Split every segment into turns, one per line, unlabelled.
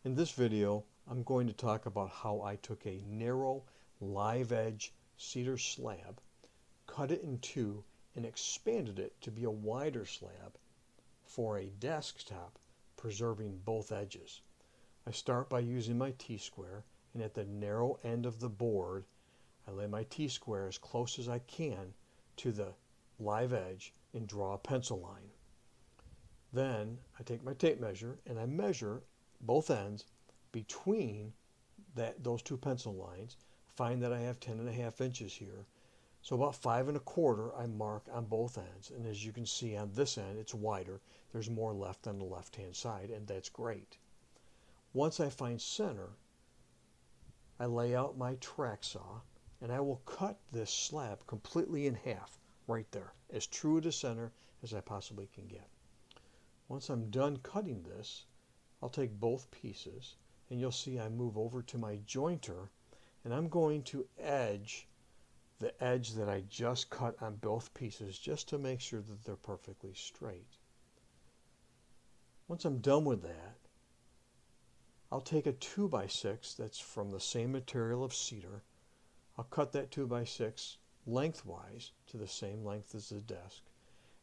In this video, I'm going to talk about how I took a narrow live edge cedar slab, cut it in two, and expanded it to be a wider slab for a desktop, preserving both edges. I start by using my T-square, and at the narrow end of the board, I lay my T-square as close as I can to the live edge and draw a pencil line. Then I take my tape measure and I measure both ends between those two pencil lines. Find that I have 10.5 inches here. So about 5.25 I mark on both ends. And as you can see on this end, it's wider. There's more left on the left-hand side, and that's great. Once I find center, I lay out my track saw, and I will cut this slab completely in half right there, as true to center as I possibly can get. Once I'm done cutting this, I'll take both pieces, and you'll see I move over to my jointer, and I'm going to edge the edge that I just cut on both pieces just to make sure that they're perfectly straight. Once I'm done with that, I'll take a 2x6 that's from the same material of cedar. I'll cut that 2x6 lengthwise to the same length as the desk,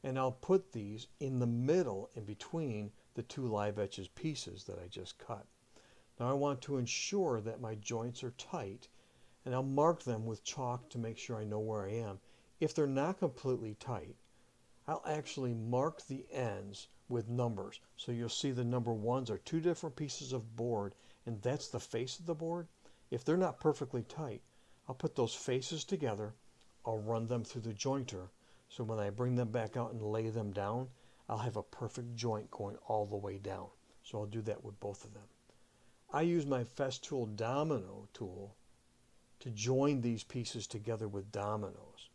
and I'll put these in the middle in between the two live edges pieces that I just cut. Now I want to ensure that my joints are tight, and I'll mark them with chalk to make sure I know where I am. If they're not completely tight, I'll actually mark the ends with numbers. So you'll see the number ones are two different pieces of board, and that's the face of the board. If they're not perfectly tight, I'll put those faces together, I'll run them through the jointer, so when I bring them back out and lay them down, I'll have a perfect joint going all the way down. So I'll do that with both of them. I use my Festool domino tool to join these pieces together with dominoes.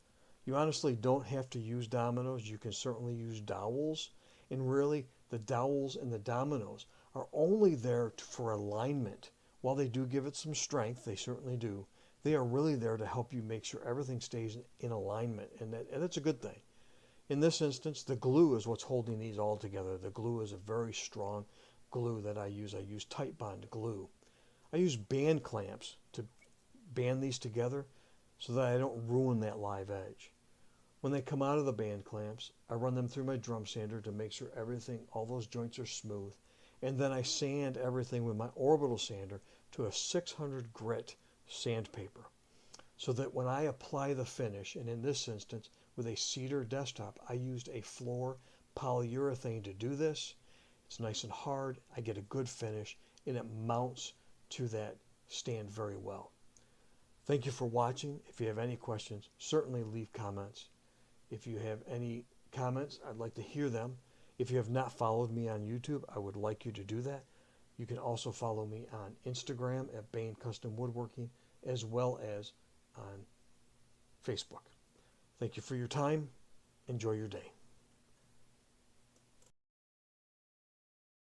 You honestly don't have to use dominoes. You can certainly use dowels. And really, the dowels and the dominoes are only there for alignment. While they do give it some strength, they certainly do, they are really there to help you make sure everything stays in alignment, and that's a good thing. In this instance, the glue is what's holding these all together. The glue is a very strong glue that I use. I use Titebond glue. I use band clamps to band these together so that I don't ruin that live edge. When they come out of the band clamps, I run them through my drum sander to make sure everything, all those joints are smooth. And then I sand everything with my orbital sander to a 600 grit sandpaper, so that when I apply the finish, and in this instance with a cedar desktop, I used a floor polyurethane to do this. It's nice and hard, I get a good finish, and it mounts to that stand very well. Thank you for watching. If you have any questions, certainly leave comments. If you have any comments, I'd like to hear them. If you have not followed me on YouTube, I would like you to do that. You can also follow me on Instagram at Bain Custom Woodworking, as well as on Facebook. Thank you for your time. Enjoy your day.